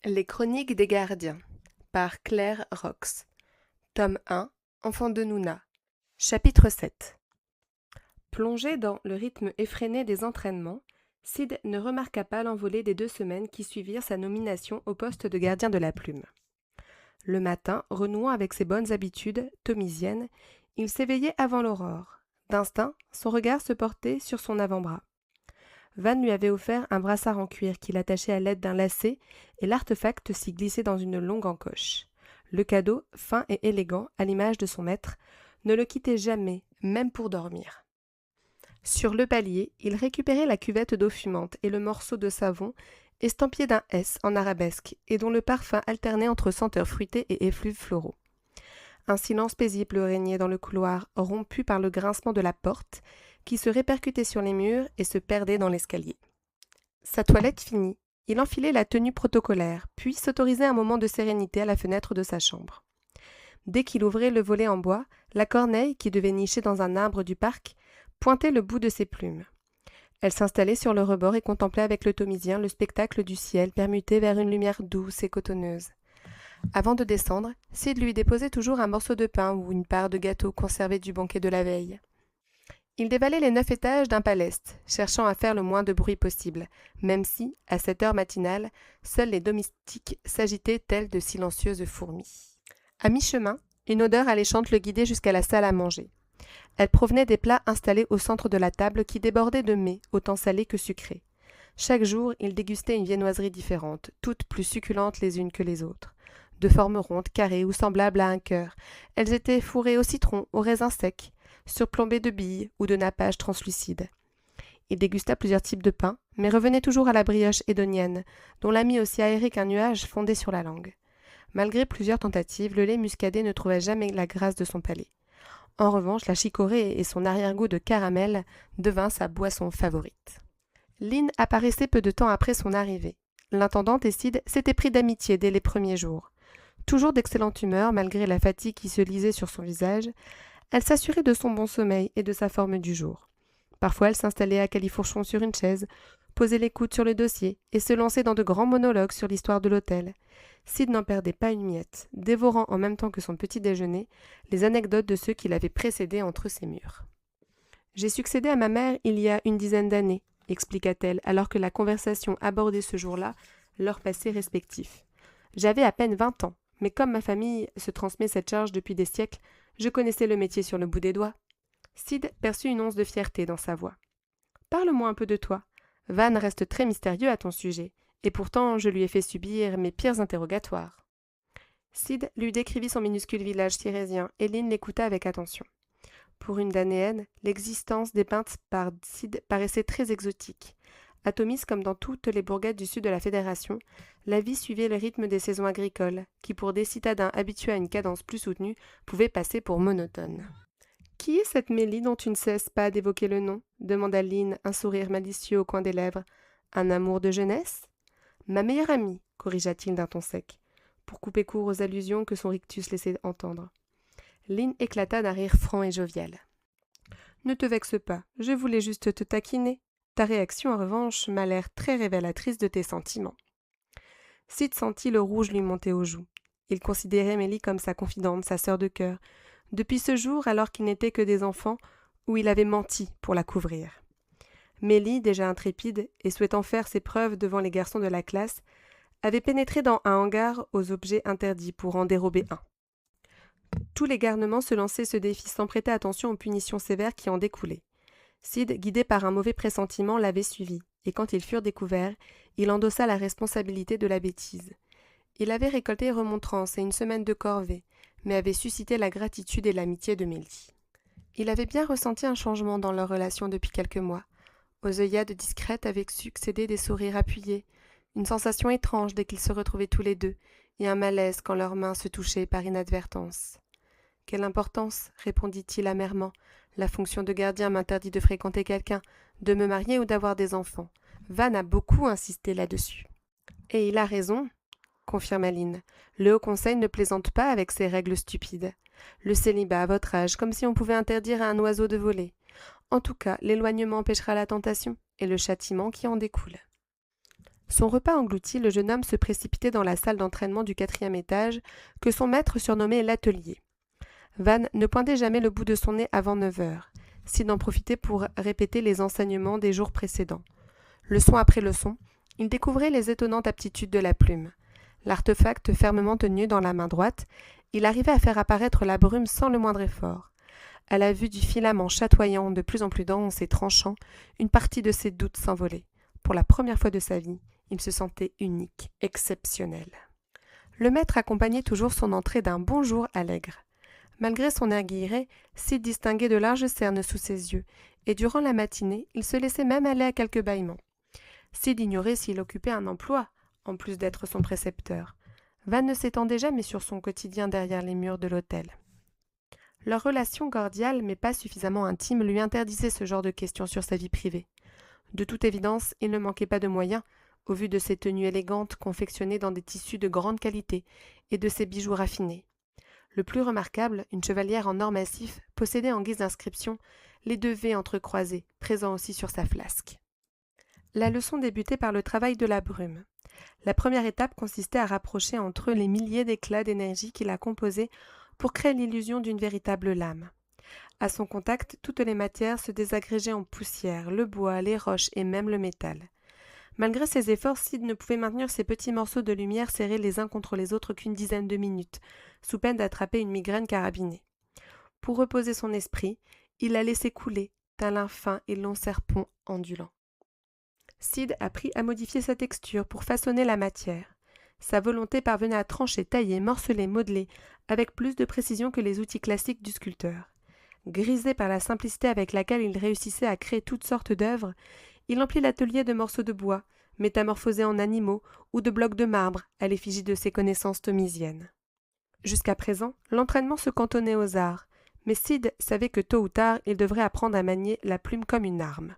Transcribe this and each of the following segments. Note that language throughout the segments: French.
Les Chroniques des gardiens par Claire Rox. Tome 1, Enfant de Nouna. Chapitre 7. Plongé dans le rythme effréné des entraînements, Sid ne remarqua pas l'envolée des 2 semaines qui suivirent sa nomination au poste de gardien de la plume. Le matin, renouant avec ses bonnes habitudes thomisiennes, il s'éveillait avant l'aurore. D'instinct, son regard se portait sur son avant-bras. Van lui avait offert un brassard en cuir qu'il attachait à l'aide d'un lacet, et l'artefact s'y glissait dans une longue encoche. Le cadeau, fin et élégant, à l'image de son maître, ne le quittait jamais, même pour dormir. Sur le palier, il récupérait la cuvette d'eau fumante et le morceau de savon, estampillé d'un S en arabesque, et dont le parfum alternait entre senteurs fruitées et effluves floraux. Un silence paisible régnait dans le couloir, rompu par le grincement de la porte, qui se répercutait sur les murs et se perdait dans l'escalier. Sa toilette finie, il enfilait la tenue protocolaire, puis s'autorisait un moment de sérénité à la fenêtre de sa chambre. Dès qu'il ouvrait le volet en bois, la corneille, qui devait nicher dans un arbre du parc, pointait le bout de ses plumes. Elle s'installait sur le rebord et contemplait avec le thomisien le spectacle du ciel permuté vers une lumière douce et cotonneuse. Avant de descendre, Sid lui déposait toujours un morceau de pain ou une part de gâteau conservé du banquet de la veille. Il dévalait les 9 étages d'un paleste, cherchant à faire le moins de bruit possible, même si, à cette heure matinale, seuls les domestiques s'agitaient tels de silencieuses fourmis. À mi-chemin, une odeur alléchante le guidait jusqu'à la salle à manger. Elle provenait des plats installés au centre de la table qui débordaient de mets, autant salés que sucrés. Chaque jour, il dégustait une viennoiserie différente, toutes plus succulentes les unes que les autres. De forme ronde, carrée ou semblable à un cœur, elles étaient fourrées au citron, au raisin sec, surplombées de billes ou de nappages translucides. Il dégusta plusieurs types de pain, mais revenait toujours à la brioche édonienne, dont l'ami aussi aéré qu'un nuage fondait sur la langue. Malgré plusieurs tentatives, le lait muscadet ne trouvait jamais la grâce de son palais. En revanche, la chicorée et son arrière-goût de caramel devint sa boisson favorite. Lynn apparaissait peu de temps après son arrivée. L'intendante et Sid s'étaient pris d'amitié dès les premiers jours. Toujours d'excellente humeur, malgré la fatigue qui se lisait sur son visage, elle s'assurait de son bon sommeil et de sa forme du jour. Parfois, elle s'installait à califourchon sur une chaise, posait les coudes sur le dossier et se lançait dans de grands monologues sur l'histoire de l'hôtel. Sid n'en perdait pas une miette, dévorant en même temps que son petit déjeuner les anecdotes de ceux qui l'avaient précédé entre ses murs. « J'ai succédé à ma mère il y a une dizaine d'années, expliqua-t-elle, alors que la conversation abordait ce jour-là leur passé respectif. J'avais à peine 20 ans, mais comme ma famille se transmet cette charge depuis des siècles, je connaissais le métier sur le bout des doigts. Sid perçut une once de fierté dans sa voix. Parle-moi un peu de toi. Van reste très mystérieux à ton sujet, et pourtant je lui ai fait subir mes pires interrogatoires. Sid lui décrivit son minuscule village sirésien, et Lynn l'écouta avec attention. Pour une Danéenne, l'existence dépeinte par Sid paraissait très exotique. À Tomis, comme dans toutes les bourgades du sud de la Fédération, la vie suivait le rythme des saisons agricoles, qui pour des citadins habitués à une cadence plus soutenue, pouvaient passer pour monotones. « Qui est cette Mélie dont tu ne cesses pas d'évoquer le nom » demanda Lynn, un sourire malicieux au coin des lèvres. « Un amour de jeunesse ?»« Ma meilleure amie, » corrigea-t-il d'un ton sec, pour couper court aux allusions que son rictus laissait entendre. Lynn éclata d'un rire franc et jovial. « Ne te vexe pas, je voulais juste te taquiner. Ta réaction, en revanche, m'a l'air très révélatrice de tes sentiments. » Sid sentit le rouge lui monter aux joues. Il considérait Mélie comme sa confidente, sa sœur de cœur, depuis ce jour, alors qu'ils n'étaient que des enfants, où il avait menti pour la couvrir. Mélie, déjà intrépide et souhaitant faire ses preuves devant les garçons de la classe, avait pénétré dans un hangar aux objets interdits pour en dérober un. Tous les garnements se lançaient ce défi sans prêter attention aux punitions sévères qui en découlaient. Sid, guidé par un mauvais pressentiment, l'avait suivi, et quand ils furent découverts, il endossa la responsabilité de la bêtise. Il avait récolté remontrance et une semaine de corvée, mais avait suscité la gratitude et l'amitié de Mélie. Il avait bien ressenti un changement dans leur relation depuis quelques mois. Aux œillades discrètes avaient succédé des sourires appuyés, une sensation étrange dès qu'ils se retrouvaient tous les deux, et un malaise quand leurs mains se touchaient par inadvertance. « Quelle importance, répondit-il amèrement. La fonction de gardien m'interdit de fréquenter quelqu'un, de me marier ou d'avoir des enfants. Van a beaucoup insisté là-dessus. » Et il a raison, confirma Lynn. Le Haut Conseil ne plaisante pas avec ses règles stupides. Le célibat à votre âge, comme si on pouvait interdire à un oiseau de voler. En tout cas, l'éloignement empêchera la tentation et le châtiment qui en découle. Son repas englouti, le jeune homme se précipitait dans la salle d'entraînement du 4e étage, que son maître surnommait l'atelier. Van ne pointait jamais le bout de son nez avant 9 heures. Sid en profitait pour répéter les enseignements des jours précédents. Leçon après leçon, il découvrait les étonnantes aptitudes de la plume. L'artefact fermement tenu dans la main droite, il arrivait à faire apparaître la brume sans le moindre effort. À la vue du filament chatoyant de plus en plus dense et tranchant, une partie de ses doutes s'envolait. Pour la première fois de sa vie, il se sentait unique, exceptionnel. Le maître accompagnait toujours son entrée d'un bonjour allègre. Malgré son air guilleret, Sid distinguait de larges cernes sous ses yeux, et durant la matinée, il se laissait même aller à quelques bâillements. Sid ignorait s'il occupait un emploi, en plus d'être son précepteur. Van ne s'étendait jamais sur son quotidien derrière les murs de l'hôtel. Leur relation cordiale, mais pas suffisamment intime, lui interdisait ce genre de questions sur sa vie privée. De toute évidence, il ne manquait pas de moyens, au vu de ses tenues élégantes confectionnées dans des tissus de grande qualité et de ses bijoux raffinés. Le plus remarquable, une chevalière en or massif, possédait en guise d'inscription les 2 V entrecroisés, présents aussi sur sa flasque. La leçon débutait par le travail de la brume. La première étape consistait à rapprocher entre eux les milliers d'éclats d'énergie qui la composaient pour créer l'illusion d'une véritable lame. À son contact, toutes les matières se désagrégeaient en poussière, le bois, les roches et même le métal. Malgré ses efforts, Sid ne pouvait maintenir ces petits morceaux de lumière serrés les uns contre les autres qu'une dizaine de minutes, sous peine d'attraper une migraine carabinée. Pour reposer son esprit, il la laissait couler, tel un fin et long serpent ondulant. Sid apprit à modifier sa texture pour façonner la matière. Sa volonté parvenait à trancher, tailler, morceler, modeler, avec plus de précision que les outils classiques du sculpteur. Grisé par la simplicité avec laquelle il réussissait à créer toutes sortes d'œuvres, il emplit l'atelier de morceaux de bois, métamorphosés en animaux, ou de blocs de marbre, à l'effigie de ses connaissances thomisiennes. Jusqu'à présent, l'entraînement se cantonnait aux arts, mais Sid savait que tôt ou tard, il devrait apprendre à manier la plume comme une arme.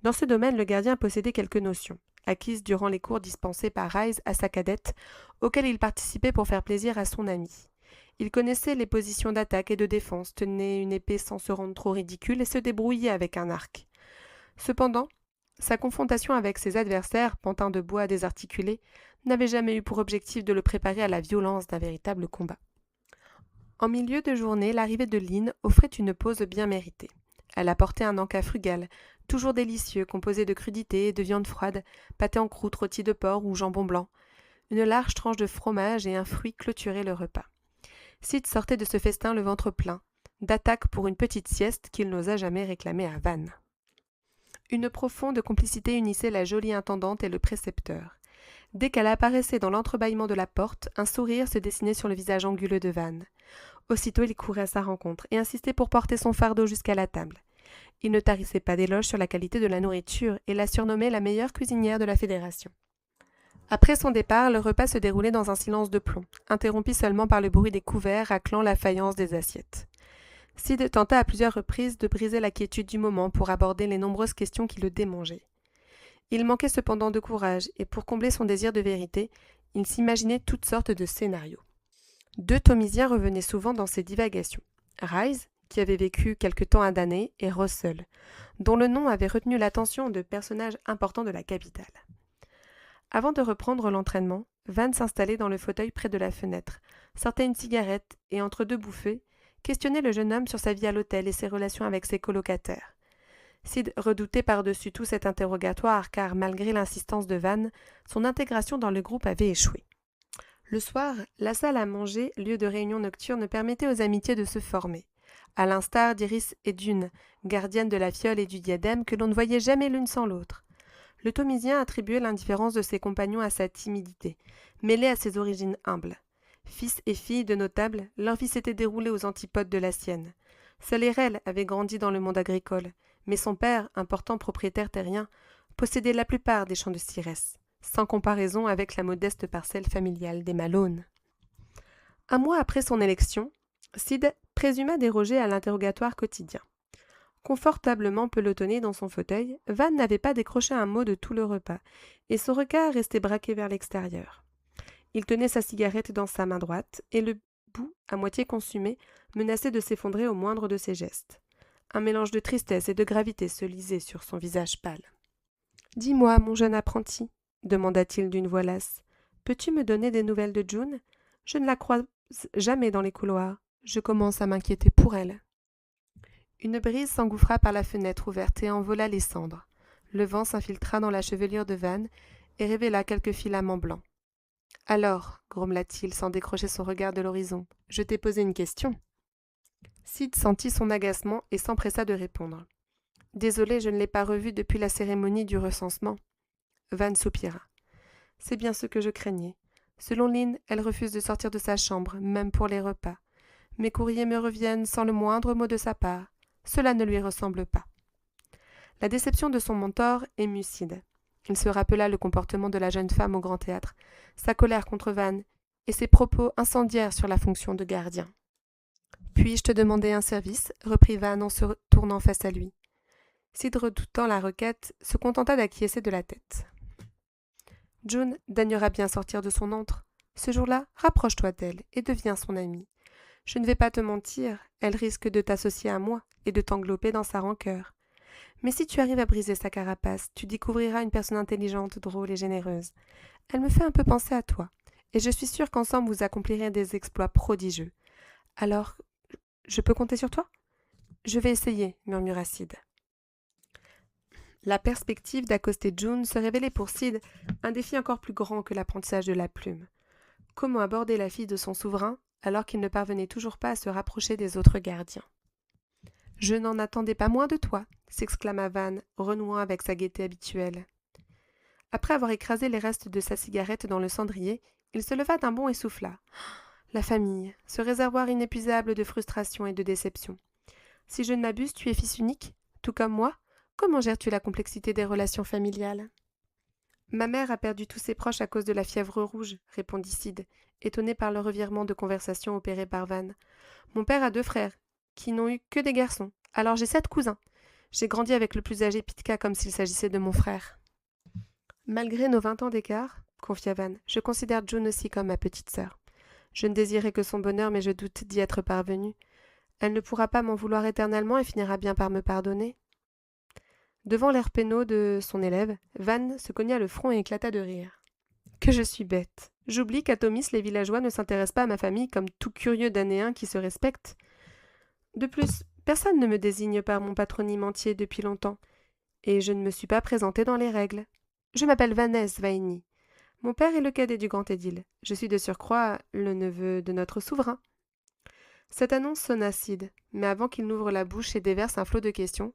Dans ce domaine, le gardien possédait quelques notions, acquises durant les cours dispensés par Ryze à sa cadette, auxquels il participait pour faire plaisir à son ami. Il connaissait les positions d'attaque et de défense, tenait une épée sans se rendre trop ridicule et se débrouillait avec un arc. Cependant, sa confrontation avec ses adversaires, pantins de bois désarticulés, n'avait jamais eu pour objectif de le préparer à la violence d'un véritable combat. En milieu de journée, l'arrivée de Lynn offrait une pause bien méritée. Elle apportait un encas frugal, toujours délicieux, composé de crudités et de viande froide, pâté en croûte, rôti de porc ou jambon blanc. Une large tranche de fromage et un fruit clôturaient le repas. Sid sortait de ce festin le ventre plein, d'attaque pour une petite sieste qu'il n'osa jamais réclamer à Van. Une profonde complicité unissait la jolie intendante et le précepteur. Dès qu'elle apparaissait dans l'entrebâillement de la porte, un sourire se dessinait sur le visage anguleux de Van. Aussitôt il courait à sa rencontre et insistait pour porter son fardeau jusqu'à la table. Il ne tarissait pas d'éloges sur la qualité de la nourriture et la surnommait la meilleure cuisinière de la Fédération. Après son départ, le repas se déroulait dans un silence de plomb, interrompu seulement par le bruit des couverts raclant la faïence des assiettes. Sid tenta à plusieurs reprises de briser la quiétude du moment pour aborder les nombreuses questions qui le démangeaient. Il manquait cependant de courage, et pour combler son désir de vérité, il s'imaginait toutes sortes de scénarios. 2 Thomisiens revenaient souvent dans ses divagations. Ryze, qui avait vécu quelque temps à Danai, et Russell, dont le nom avait retenu l'attention de personnages importants de la capitale. Avant de reprendre l'entraînement, Van s'installait dans le fauteuil près de la fenêtre, sortait une cigarette et, entre 2 bouffées, questionnait le jeune homme sur sa vie à l'hôtel et ses relations avec ses colocataires. Sid redoutait par-dessus tout cet interrogatoire car, malgré l'insistance de Van, son intégration dans le groupe avait échoué. Le soir, la salle à manger, lieu de réunion nocturne, permettait aux amitiés de se former, à l'instar d'Iris et Dune, gardiennes de la fiole et du diadème que l'on ne voyait jamais l'une sans l'autre. Le Thomisien attribuait l'indifférence de ses compagnons à sa timidité, mêlée à ses origines humbles. Fils et filles de notables, leur vie s'était déroulée aux antipodes de la sienne. Seul Erel avait grandi dans le monde agricole, mais son père, important propriétaire terrien, possédait la plupart des champs de Cyrès, sans comparaison avec la modeste parcelle familiale des Malone. Un mois après son élection, Sid présuma déroger à l'interrogatoire quotidien. Confortablement pelotonné dans son fauteuil, Van n'avait pas décroché un mot de tout le repas, et son regard restait braqué vers l'extérieur. Il tenait sa cigarette dans sa main droite, et le bout, à moitié consumé, menaçait de s'effondrer au moindre de ses gestes. Un mélange de tristesse et de gravité se lisait sur son visage pâle. « Dis-moi, mon jeune apprenti, demanda-t-il d'une voix lasse. Peux-tu me donner des nouvelles de June? Je ne la croise jamais dans les couloirs. Je commence à m'inquiéter pour elle. Une brise s'engouffra par la fenêtre ouverte et envola les cendres. Le vent s'infiltra dans la chevelure de Van et révéla quelques filaments blancs. « Alors, grommela-t-il sans décrocher son regard de l'horizon, je t'ai posé une question. » Sid sentit son agacement et s'empressa de répondre. « Désolé, je ne l'ai pas revue depuis la cérémonie du recensement. » Van soupira. « C'est bien ce que je craignais. Selon Lynn, elle refuse de sortir de sa chambre, même pour les repas. Mes courriers me reviennent sans le moindre mot de sa part. Cela ne lui ressemble pas. » La déception de son mentor émut Sid. Il se rappela le comportement de la jeune femme au grand théâtre, sa colère contre Van et ses propos incendiaires sur la fonction de gardien. « Puis-je te demander un service ?» reprit Van en se tournant face à lui. Sid, redoutant la requête, se contenta d'acquiescer de la tête. « June daignera bien sortir de son antre. Ce jour-là, rapproche-toi d'elle et deviens son amie. Je ne vais pas te mentir, elle risque de t'associer à moi et de t'englober dans sa rancœur. Mais si tu arrives à briser sa carapace, tu découvriras une personne intelligente, drôle et généreuse. Elle me fait un peu penser à toi, et je suis sûre qu'ensemble vous accomplirez des exploits prodigieux. Alors, je peux compter sur toi ? » ?»« Je vais essayer, » murmura Sid. La perspective d'accoster June se révélait pour Sid un défi encore plus grand que l'apprentissage de la plume. Comment aborder la fille de son souverain alors qu'il ne parvenait toujours pas à se rapprocher des autres gardiens ? « Je n'en attendais pas moins de toi !» s'exclama Van, renouant avec sa gaieté habituelle. Après avoir écrasé les restes de sa cigarette dans le cendrier, il se leva d'un bond et souffla. « La famille, ce réservoir inépuisable de frustration et de déception. Si je ne m'abuse, tu es fils unique, tout comme moi. Comment gères-tu la complexité des relations familiales ?»« Ma mère a perdu tous ses proches à cause de la fièvre rouge, » répondit Sid, étonné par le revirement de conversation opéré par Van. « Mon père a 2 frères, qui n'ont eu que des garçons. Alors j'ai 7 cousins. J'ai grandi avec le plus âgé Pitka comme s'il s'agissait de mon frère. »« Malgré nos 20 ans d'écart, confia Van, je considère June aussi comme ma petite sœur. Je ne désirais que son bonheur, mais je doute d'y être parvenue. Elle ne pourra pas m'en vouloir éternellement et finira bien par me pardonner. » Devant l'air penaud de son élève, Van se cogna le front et éclata de rire. « Que je suis bête. J'oublie qu'à Tomis, les villageois ne s'intéressent pas à ma famille comme tout curieux Danéen qui se respecte. De plus, personne ne me désigne par mon patronyme entier depuis longtemps, et je ne me suis pas présentée dans les règles. Je m'appelle Vanessa Vaini. Mon père est le cadet du Grand Édile. Je suis de surcroît le neveu de notre souverain. » Cette annonce sonna Sid, mais avant qu'il n'ouvre la bouche et déverse un flot de questions,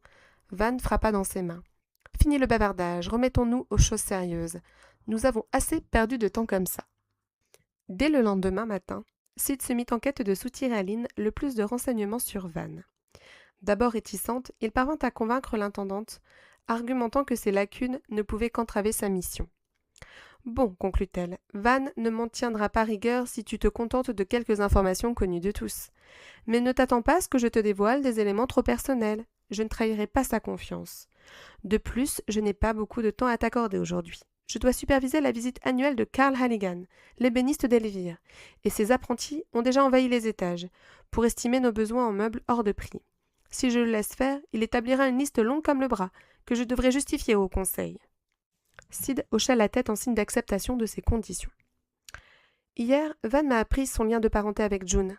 Van frappa dans ses mains. « Fini le bavardage, remettons-nous aux choses sérieuses. Nous avons assez perdu de temps comme ça. » Dès le lendemain matin, Sid se mit en quête de soutirer à Lynn le plus de renseignements sur Van. D'abord réticente, il parvint à convaincre l'intendante, argumentant que ses lacunes ne pouvaient qu'entraver sa mission. « Bon, conclut-elle, Van ne m'en tiendra pas rigueur si tu te contentes de quelques informations connues de tous. Mais ne t'attends pas à ce que je te dévoile des éléments trop personnels. Je ne trahirai pas sa confiance. De plus, je n'ai pas beaucoup de temps à t'accorder aujourd'hui. Je dois superviser la visite annuelle de Karl Halligan, l'ébéniste d'Elvire, et ses apprentis ont déjà envahi les étages, pour estimer nos besoins en meubles hors de prix. Si je le laisse faire, il établira une liste longue comme le bras, que je devrai justifier au conseil. » Sid hocha la tête en signe d'acceptation de ces conditions. « Hier, Van m'a appris son lien de parenté avec June. »«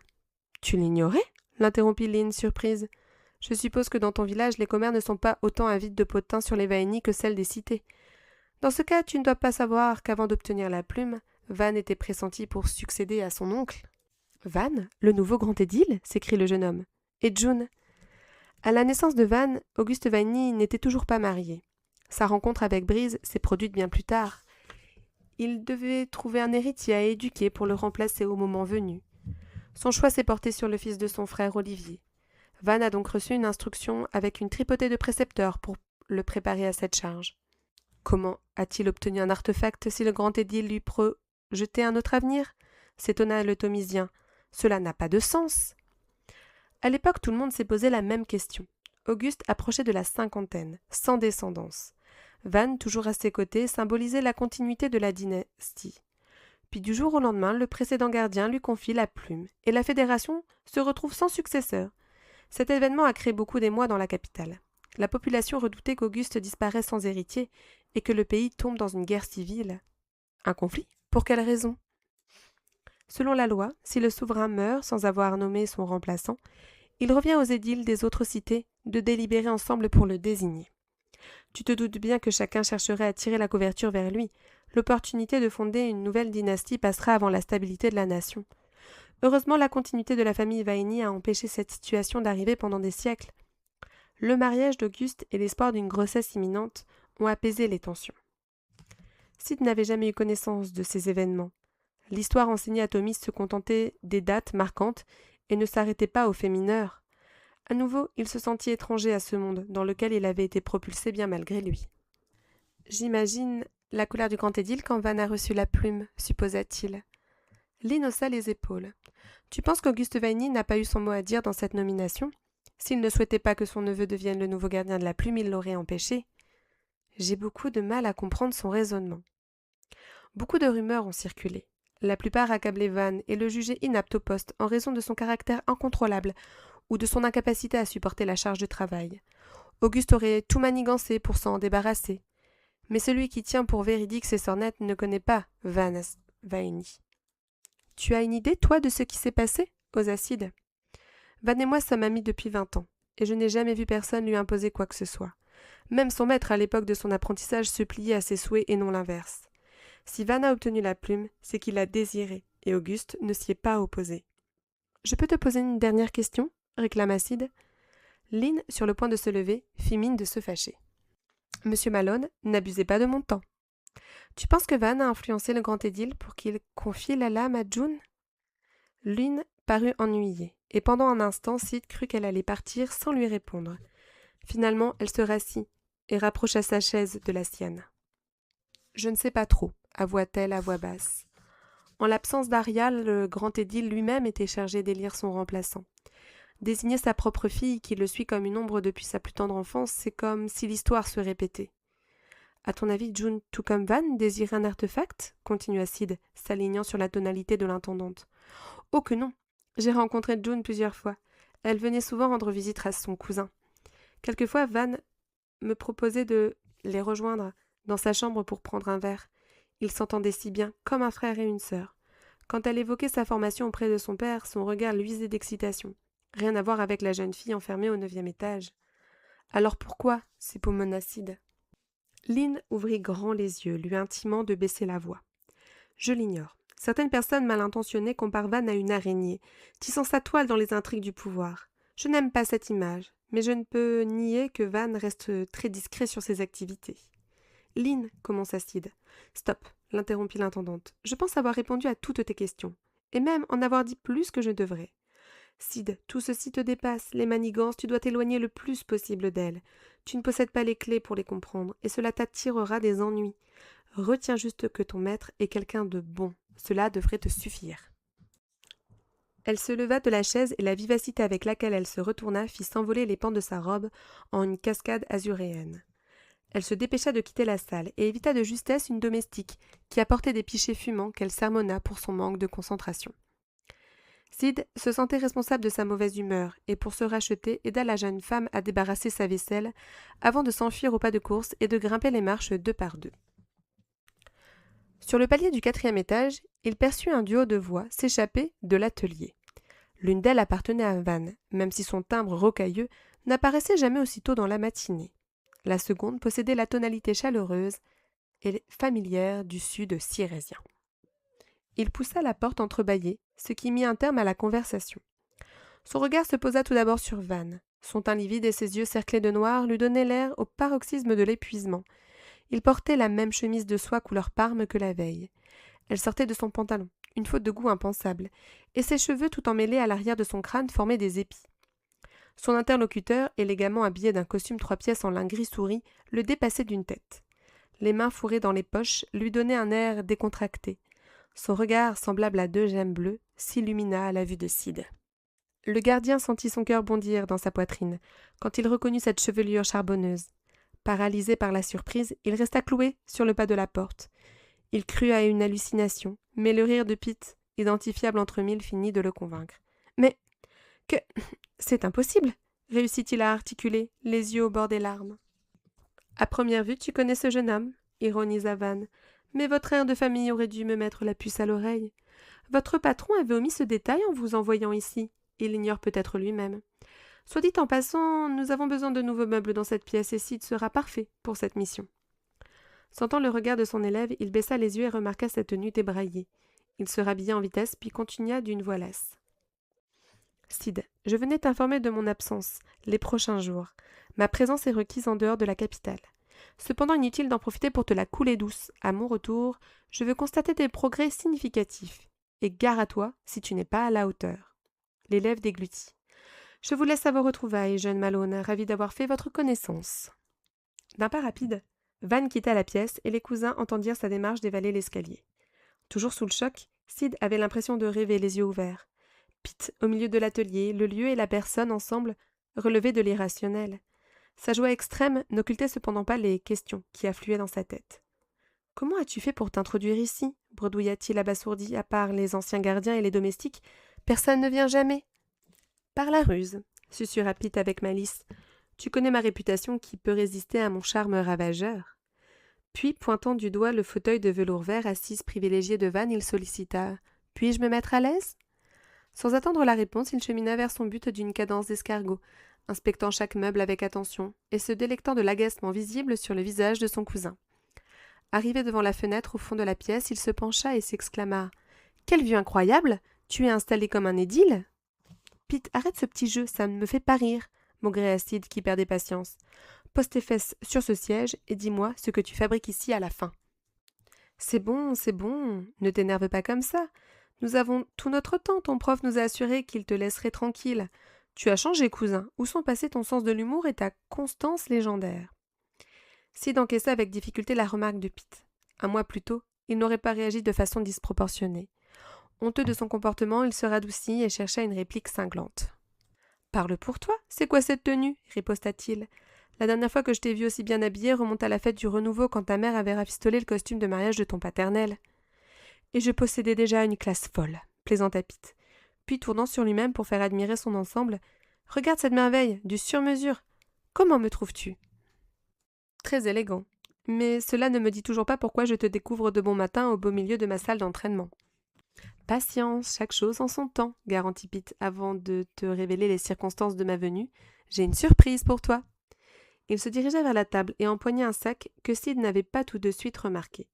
Tu l'ignorais ?» l'interrompit Lynn, surprise. « Je suppose que dans ton village, les commères ne sont pas autant avides de potins sur les Vaini que celles des cités. Dans ce cas, tu ne dois pas savoir qu'avant d'obtenir la plume, Van était pressenti pour succéder à son oncle. »« Van, le nouveau grand édile ?» s'écrie le jeune homme. « Et June ?» À la naissance de Van, Auguste Vaini n'était toujours pas marié. Sa rencontre avec Brise s'est produite bien plus tard. Il devait trouver un héritier à éduquer pour le remplacer au moment venu. Son choix s'est porté sur le fils de son frère Olivier. Van a donc reçu une instruction avec une tripotée de précepteurs pour le préparer à cette charge. Comment a-t-il obtenu un artefact si le grand édile lui projetait un autre avenir ? S'étonna le Thomisien. Cela n'a pas de sens. À l'époque, tout le monde s'est posé la même question. Auguste approchait de la 50aine, sans descendance. Van, toujours à ses côtés, symbolisait la continuité de la dynastie. Puis du jour au lendemain, le précédent gardien lui confie la plume, et la fédération se retrouve sans successeur. Cet événement a créé beaucoup d'émoi dans la capitale. La population redoutait qu'Auguste disparaisse sans héritier, et que le pays tombe dans une guerre civile. Un conflit? Pour quelle raison? Selon la loi, si le souverain meurt sans avoir nommé son remplaçant, il revient aux édiles des autres cités de délibérer ensemble pour le désigner. Tu te doutes bien que chacun chercherait à tirer la couverture vers lui. L'opportunité de fonder une nouvelle dynastie passera avant la stabilité de la nation. Heureusement, la continuité de la famille Vaini a empêché cette situation d'arriver pendant des siècles. Le mariage d'Auguste et l'espoir d'une grossesse imminente ont apaisé les tensions. Sid n'avait jamais eu connaissance de ces événements. L'histoire enseignée à Tommy se contentait des dates marquantes et ne s'arrêtait pas aux faits mineurs. À nouveau, il se sentit étranger à ce monde dans lequel il avait été propulsé bien malgré lui. J'imagine la colère du grand édile quand Van a reçu la plume, supposa-t-il. Lynn haussa les épaules. Tu penses qu'Auguste Vaini n'a pas eu son mot à dire dans cette nomination? S'il ne souhaitait pas que son neveu devienne le nouveau gardien de la plume, il l'aurait empêché. J'ai beaucoup de mal à comprendre son raisonnement. Beaucoup de rumeurs ont circulé. La plupart accablaient Van et le jugeaient inapte au poste en raison de son caractère incontrôlable ou de son incapacité à supporter la charge de travail. Auguste aurait tout manigancé pour s'en débarrasser. Mais celui qui tient pour véridique ces sornettes ne connaît pas Van Vaini. Tu as une idée, toi, de ce qui s'est passé? Osa Sid. Van et moi sommes amis depuis 20 ans, et je n'ai jamais vu personne lui imposer quoi que ce soit. Même son maître, à l'époque de son apprentissage, se pliait à ses souhaits et non l'inverse. Si Van a obtenu la plume, c'est qu'il l'a désirée, et Auguste ne s'y est pas opposé. Je peux te poser une dernière question? Réclama Sid. Lynn, sur le point de se lever, fit mine de se fâcher. Monsieur Malone, n'abusez pas de mon temps. Tu penses que Van a influencé le grand édile pour qu'il confie la lame à June? Lynn parut ennuyée, et pendant un instant, Sid crut qu'elle allait partir sans lui répondre. Finalement, elle se rassit et rapprocha sa chaise de la sienne. Je ne sais pas trop, avoua-t-elle à voix basse. En l'absence d'Arial, le grand édile lui-même était chargé d'élire son remplaçant. Désigner sa propre fille, qui le suit comme une ombre depuis sa plus tendre enfance, c'est comme si l'histoire se répétait. À ton avis, June, tout comme Van, désirait un artefact? Continua Sid, s'alignant sur la tonalité de l'intendante. Oh que non! J'ai rencontré June plusieurs fois. Elle venait souvent rendre visite à son cousin. Quelquefois, Van me proposait de les rejoindre dans sa chambre pour prendre un verre. Ils s'entendaient si bien, comme un frère et une sœur. Quand elle évoquait sa formation auprès de son père, son regard luisait d'excitation. Rien à voir avec la jeune fille enfermée au 9e étage. Alors pourquoi? S'époumonna Sid. Lynn ouvrit grand les yeux, lui intimant de baisser la voix. Je l'ignore. Certaines personnes mal intentionnées comparent Van à une araignée, tissant sa toile dans les intrigues du pouvoir. Je n'aime pas cette image, mais je ne peux nier que Van reste très discret sur ses activités. Lynn, commença Sid. Stop, l'interrompit l'intendante. Je pense avoir répondu à toutes tes questions, et même en avoir dit plus que je devrais. Sid, tout ceci te dépasse, les manigances, tu dois t'éloigner le plus possible d'elles. Tu ne possèdes pas les clés pour les comprendre, et cela t'attirera des ennuis. Retiens juste que ton maître est quelqu'un de bon. Cela devrait te suffire. Elle se leva de la chaise et la vivacité avec laquelle elle se retourna fit s'envoler les pans de sa robe en une cascade azuréenne. Elle se dépêcha de quitter la salle et évita de justesse une domestique qui apportait des pichets fumants qu'elle sermonna pour son manque de concentration. Sid se sentait responsable de sa mauvaise humeur et pour se racheter aida la jeune femme à débarrasser sa vaisselle avant de s'enfuir au pas de course et de grimper les marches 2 par 2. Sur le palier du 4e étage, il perçut un duo de voix s'échapper de l'atelier. L'une d'elles appartenait à Van, même si son timbre rocailleux n'apparaissait jamais aussitôt dans la matinée. La seconde possédait la tonalité chaleureuse et familière du sud sirésien. Il poussa la porte entrebâillée, ce qui mit un terme à la conversation. Son regard se posa tout d'abord sur Van. Son teint livide et ses yeux cerclés de noir lui donnaient l'air au paroxysme de l'épuisement. Il portait la même chemise de soie couleur parme que la veille. Elle sortait de son pantalon, une faute de goût impensable, et ses cheveux tout emmêlés à l'arrière de son crâne formaient des épis. Son interlocuteur, élégamment habillé d'un costume 3 pièces en lin gris souris, le dépassait d'une tête. Les mains fourrées dans les poches lui donnaient un air décontracté. Son regard, semblable à 2 gemmes bleues, s'illumina à la vue de Sid. Le gardien sentit son cœur bondir dans sa poitrine, quand il reconnut cette chevelure charbonneuse. Paralysé par la surprise, il resta cloué sur le pas de la porte. Il crut à une hallucination, mais le rire de Pete, identifiable entre mille, finit de le convaincre. « Mais que... c'est impossible !» réussit-il à articuler, les yeux au bord des larmes. « À première vue, tu connais ce jeune homme » ironisa Van. Mais votre air de famille aurait dû me mettre la puce à l'oreille. Votre patron avait omis ce détail en vous envoyant ici. Il l'ignore peut-être lui-même. Soit dit en passant, nous avons besoin de nouveaux meubles dans cette pièce et Sid sera parfait pour cette mission. Sentant le regard de son élève, il baissa les yeux et remarqua sa tenue débraillée. Il se rhabilla en vitesse puis continua d'une voix lasse. Sid, je venais t'informer de mon absence, les prochains jours. Ma présence est requise en dehors de la capitale. Cependant, inutile d'en profiter pour te la couler douce. À mon retour, je veux constater des progrès significatifs. Et gare à toi si tu n'es pas à la hauteur. L'élève déglutit. Je vous laisse à vos retrouvailles, jeune Malone, ravi d'avoir fait votre connaissance. D'un pas rapide, Van quitta la pièce et les cousins entendirent sa démarche dévaler l'escalier. Toujours sous le choc, Sid avait l'impression de rêver les yeux ouverts. Pete, au milieu de l'atelier, le lieu et la personne ensemble relevaient de l'irrationnel. Sa joie extrême n'occultait cependant pas les questions qui affluaient dans sa tête. « Comment as-tu fait pour t'introduire ici » bredouilla-t-il abasourdi. « À part les anciens gardiens et les domestiques, personne ne vient jamais. »« Par la ruse, » susurra Pete avec malice. « Tu connais ma réputation qui peut résister à mon charme ravageur. » Puis, pointant du doigt le fauteuil de velours vert assise privilégiée de Van, il sollicita « Puis-je me mettre à l'aise ?» Sans attendre la réponse, il chemina vers son but d'une cadence d'escargot, inspectant chaque meuble avec attention et se délectant de l'agacement visible sur le visage de son cousin. Arrivé devant la fenêtre au fond de la pièce, il se pencha et s'exclama « Quelle vue incroyable! Tu es installé comme un édile ?»« Pete, arrête ce petit jeu, ça ne me fait pas rire !» maugréa Sid qui perdait patience. « Pose tes fesses sur ce siège et dis-moi ce que tu fabriques ici à la fin. »« C'est bon, ne t'énerve pas comme ça. Nous avons tout notre temps, ton prof nous a assuré qu'il te laisserait tranquille. Tu as changé, cousin. Où sont passés ton sens de l'humour et ta constance légendaire ?» Sid encaissa avec difficulté la remarque de Pete. Un mois plus tôt, il n'aurait pas réagi de façon disproportionnée. Honteux de son comportement, il se radoucit et chercha une réplique cinglante. « Parle pour toi, c'est quoi cette tenue » riposta-t-il. « La dernière fois que je t'ai vu aussi bien habillé remonte à la fête du renouveau quand ta mère avait rafistolé le costume de mariage de ton paternel. » Et je possédais déjà une classe folle, plaisanta Pete. Puis, tournant sur lui-même pour faire admirer son ensemble, « Regarde cette merveille, du sur-mesure. Comment me trouves-tu » ? Très élégant. Mais cela ne me dit toujours pas pourquoi je te découvre de bon matin au beau milieu de ma salle d'entraînement. Patience, chaque chose en son temps, garantit Pete, avant de te révéler les circonstances de ma venue. J'ai une surprise pour toi. Il se dirigea vers la table et empoigna un sac que Sid n'avait pas tout de suite remarqué.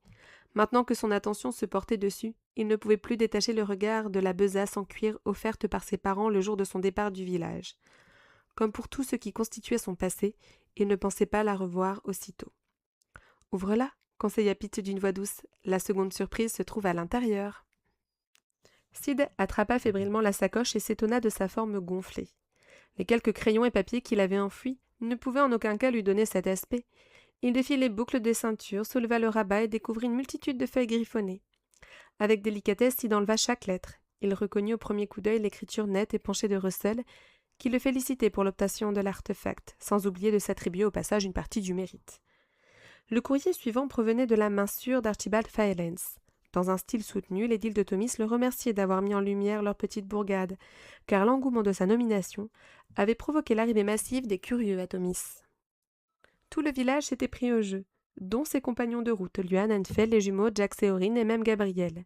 Maintenant que son attention se portait dessus, il ne pouvait plus détacher le regard de la besace en cuir offerte par ses parents le jour de son départ du village. Comme pour tout ce qui constituait son passé, il ne pensait pas la revoir aussitôt. « Ouvre-la » conseilla Pete d'une voix douce. « La seconde surprise se trouve à l'intérieur. » Sid attrapa fébrilement la sacoche et s'étonna de sa forme gonflée. Les quelques crayons et papiers qu'il avait enfouis ne pouvaient en aucun cas lui donner cet aspect. Il défit les boucles des ceintures, souleva le rabat et découvrit une multitude de feuilles griffonnées. Avec délicatesse, Sid enleva chaque lettre. Il reconnut au premier coup d'œil l'écriture nette et penchée de Russell, qui le félicitait pour l'obtention de l'artefact, sans oublier de s'attribuer au passage une partie du mérite. Le courrier suivant provenait de la main sûre d'Archibald Fairlance. Dans un style soutenu, l'édile de Thomis le remerciait d'avoir mis en lumière leur petite bourgade, car l'engouement de sa nomination avait provoqué l'arrivée massive des curieux à Thomis. Tout le village s'était pris au jeu, dont ses compagnons de route, Luan, Anfeld, les jumeaux, Jack et Orin et même Gabriel.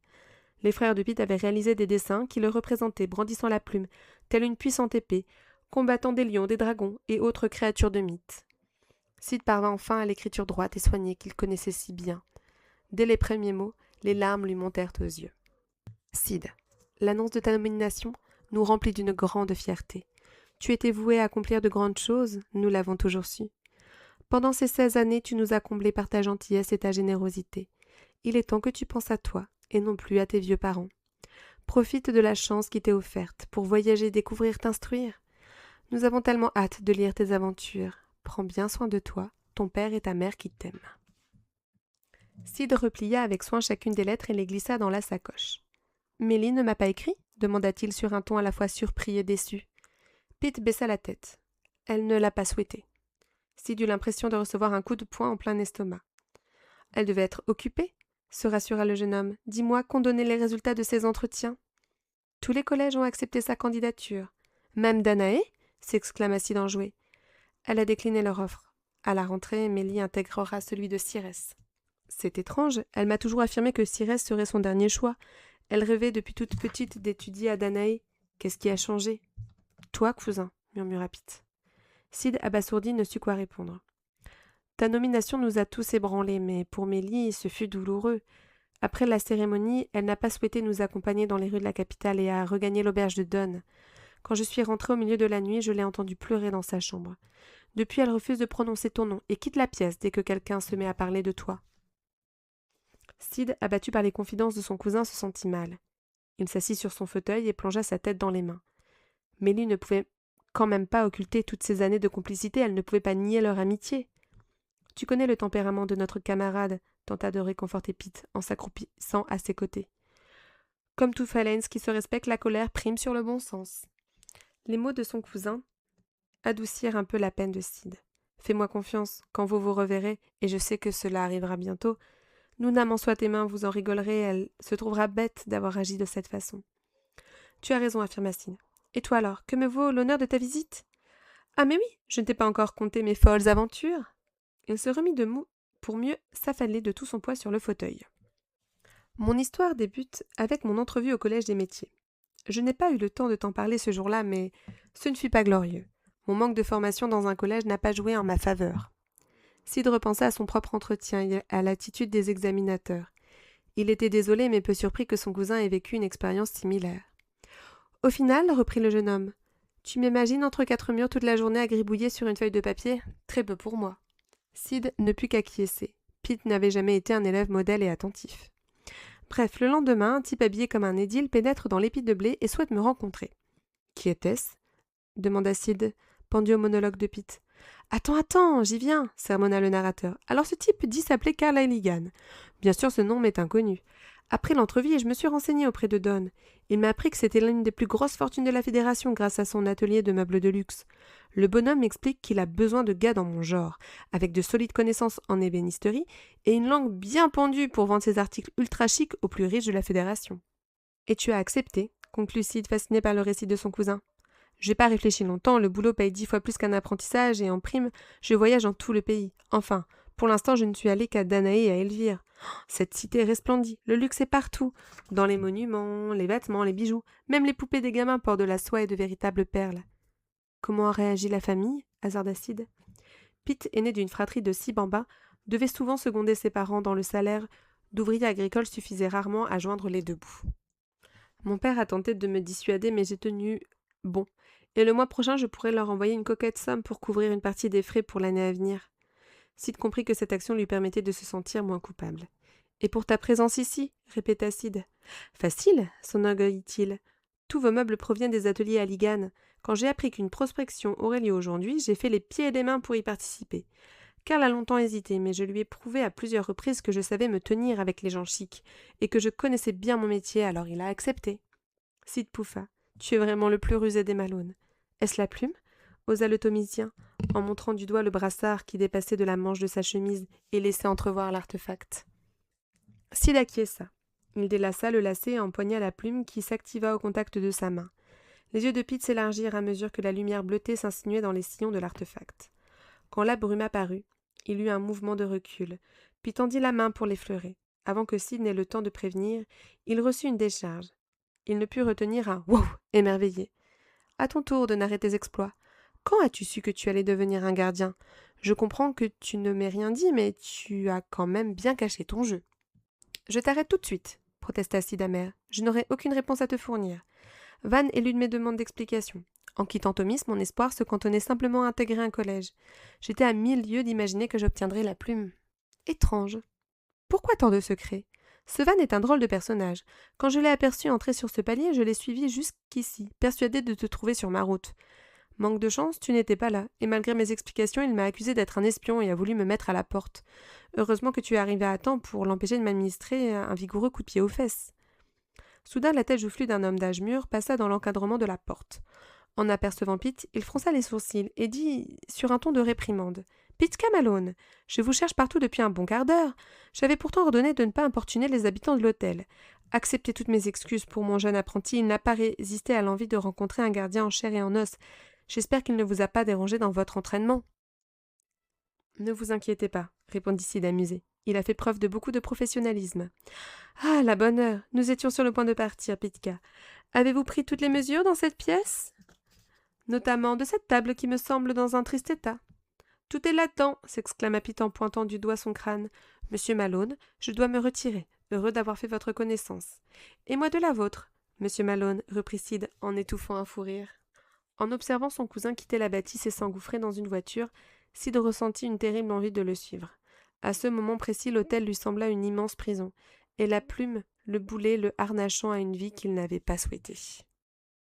Les frères de Pete avaient réalisé des dessins qui le représentaient brandissant la plume, telle une puissante épée, combattant des lions, des dragons et autres créatures de mythe. Sid parvint enfin à l'écriture droite et soignée qu'il connaissait si bien. Dès les premiers mots, les larmes lui montèrent aux yeux. « Sid, l'annonce de ta nomination nous remplit d'une grande fierté. Tu étais voué à accomplir de grandes choses, nous l'avons toujours su. Pendant ces 16 années, tu nous as comblés par ta gentillesse et ta générosité. Il est temps que tu penses à toi, et non plus à tes vieux parents. Profite de la chance qui t'est offerte pour voyager, découvrir, t'instruire. Nous avons tellement hâte de lire tes aventures. Prends bien soin de toi, ton père et ta mère qui t'aiment. » Sid replia avec soin chacune des lettres et les glissa dans la sacoche. « Mélie ne m'a pas écrit ?» demanda-t-il sur un ton à la fois surpris et déçu. Pete baissa la tête. Elle ne l'a pas souhaité. Sid eut l'impression de recevoir un coup de poing en plein estomac. « Elle devait être occupée ?» se rassura le jeune homme. « Dis-moi qu'ont donné les résultats de ces entretiens. » « Tous les collèges ont accepté sa candidature. Même Danae ?» s'exclama Sid enjoué. « Elle a décliné leur offre. À la rentrée, Mélie intégrera celui de Cyrès. » C'est étrange, elle m'a toujours affirmé que Cyrès serait son dernier choix. Elle rêvait depuis toute petite d'étudier à Danaé. Qu'est-ce qui a changé? Toi, cousin, murmura Pete. Sid, abasourdi, ne sut quoi répondre. Ta nomination nous a tous ébranlés, mais pour Mélie, ce fut douloureux. Après la cérémonie, elle n'a pas souhaité nous accompagner dans les rues de la capitale et a regagné l'auberge de Donne. Quand je suis rentrée au milieu de la nuit, je l'ai entendue pleurer dans sa chambre. Depuis, elle refuse de prononcer ton nom et quitte la pièce dès que quelqu'un se met à parler de toi. Sid, abattu par les confidences de son cousin, se sentit mal. Il s'assit sur son fauteuil et plongea sa tête dans les mains. Mélie ne pouvait quand même pas occulter toutes ces années de complicité, elle ne pouvait pas nier leur amitié. Tu connais le tempérament de notre camarade, tenta de réconforter Pete en s'accroupissant à ses côtés. Comme tout Falens qui se respecte, la colère prime sur le bon sens. Les mots de son cousin adoucirent un peu la peine de Sid. Fais-moi confiance, quand vous vous reverrez, et je sais que cela arrivera bientôt, Nouna m'en soit tes mains, vous en rigolerez, elle se trouvera bête d'avoir agi de cette façon. Tu as raison, affirma Sid. Et toi alors, que me vaut l'honneur de ta visite? Ah mais oui, je ne t'ai pas encore conté mes folles aventures. Il se remit debout pour mieux s'affaler de tout son poids sur le fauteuil. Mon histoire débute avec mon entrevue au Collège des métiers. Je n'ai pas eu le temps de t'en parler ce jour-là, mais ce ne fut pas glorieux. Mon manque de formation dans un collège n'a pas joué en ma faveur. Sid repensa à son propre entretien et à l'attitude des examinateurs. Il était désolé mais peu surpris que son cousin ait vécu une expérience similaire. Au final, reprit le jeune homme, tu m'imagines entre quatre murs toute la journée à gribouiller sur une feuille de papier? Très peu pour moi. Sid ne put qu'acquiescer. Pete n'avait jamais été un élève modèle et attentif. Bref, le lendemain, un type habillé comme un édile pénètre dans l'épi de blé et souhaite me rencontrer. Qui était-ce? Demanda Sid, pendu au monologue de Pete. Attends, j'y viens, sermonna le narrateur. Alors ce type dit s'appeler Carl Halligan. Bien sûr, ce nom m'est inconnu. Après l'entrevue, je me suis renseigné auprès de Don. Il m'a appris que c'était l'une des plus grosses fortunes de la Fédération grâce à son atelier de meubles de luxe. Le bonhomme m'explique qu'il a besoin de gars dans mon genre, avec de solides connaissances en ébénisterie et une langue bien pendue pour vendre ses articles ultra chics aux plus riches de la Fédération. Et tu as accepté, conclut Sid, fasciné par le récit de son cousin. J'ai pas réfléchi longtemps, le boulot paye 10 fois plus qu'un apprentissage et en prime, je voyage dans tout le pays. Enfin, pour l'instant, je ne suis allée qu'à Danaé et à Elvire. Cette cité resplendit, le luxe est partout. Dans les monuments, les vêtements, les bijoux, même les poupées des gamins portent de la soie et de véritables perles. Comment a réagi la famille? Hasarda Sid. Pete, aîné d'une fratrie de 6 bambins, devait souvent seconder ses parents dans le salaire d'ouvrier agricole suffisait rarement à joindre les deux bouts. Mon père a tenté de me dissuader, mais j'ai tenu bon. Et le mois prochain, je pourrai leur envoyer une coquette somme pour couvrir une partie des frais pour l'année à venir. Sid comprit que cette action lui permettait de se sentir moins coupable. Et pour ta présence ici, répéta Sid. Facile, s'enorgueillit-il. Tous vos meubles proviennent des ateliers Halligan. Quand j'ai appris qu'une prospection aurait lieu aujourd'hui, j'ai fait les pieds et les mains pour y participer. Karl a longtemps hésité, mais je lui ai prouvé à plusieurs reprises que je savais me tenir avec les gens chics, et que je connaissais bien mon métier, alors il a accepté. Sid pouffa. Tu es vraiment le plus rusé des Malone. Est-ce la plume? Osa le Thomisien, en montrant du doigt le brassard qui dépassait de la manche de sa chemise et laissait entrevoir l'artefact. Sid acquiesça. Il délaça le lacet et empoigna la plume qui s'activa au contact de sa main. Les yeux de Pete s'élargirent à mesure que la lumière bleutée s'insinuait dans les sillons de l'artefact. Quand la brume apparut, il eut un mouvement de recul, puis tendit la main pour l'effleurer. Avant que Sid n'ait le temps de prévenir, il reçut une décharge. Il ne put retenir un « wow » émerveillé. « À ton tour de narrer tes exploits. Quand as-tu su que tu allais devenir un gardien? Je comprends que tu ne m'aies rien dit, mais tu as quand même bien caché ton jeu. » Je t'arrête tout de suite, protesta Sid amer. Je n'aurai aucune réponse à te fournir. Van est l'une de mes demandes d'explication. En quittant Thomis, mon espoir se cantonnait simplement à intégrer un collège. J'étais à 1000 lieues d'imaginer que j'obtiendrais la plume. Étrange. Pourquoi tant de secrets? Ce Van est un drôle de personnage. Quand je l'ai aperçu entrer sur ce palier, je l'ai suivi jusqu'ici, persuadé de te trouver sur ma route. Manque de chance, tu n'étais pas là, et malgré mes explications, il m'a accusé d'être un espion et a voulu me mettre à la porte. Heureusement que tu es arrivé à temps pour l'empêcher de m'administrer un vigoureux coup de pied aux fesses. Soudain, la tête joufflue d'un homme d'âge mûr passa dans l'encadrement de la porte. En apercevant Pete, il fronça les sourcils et dit, sur un ton de réprimande, « Pete Camalone, je vous cherche partout depuis un bon quart d'heure. J'avais pourtant ordonné de ne pas importuner les habitants de l'hôtel. Acceptez toutes mes excuses pour mon jeune apprenti, il n'a pas résisté à l'envie de rencontrer un gardien en chair et en os. J'espère qu'il ne vous a pas dérangé dans votre entraînement. » « Ne vous inquiétez pas, répondit Sid amusé. Il a fait preuve de beaucoup de professionnalisme. Ah, la bonne heure. Nous étions sur le point de partir, Pitka. Avez-vous pris toutes les mesures dans cette pièce? Notamment de cette table qui me semble dans un triste état. Tout est là-dedans, s'exclama Pitt en pointant du doigt son crâne. Monsieur Malone, je dois me retirer, heureux d'avoir fait votre connaissance. Et moi de la vôtre, monsieur Malone, reprit Sid en étouffant un fou rire. En observant son cousin quitter la bâtisse et s'engouffrer dans une voiture, Sid ressentit une terrible envie de le suivre. À ce moment précis, l'hôtel lui sembla une immense prison, et la plume, le boulet le harnachant à une vie qu'il n'avait pas souhaitée.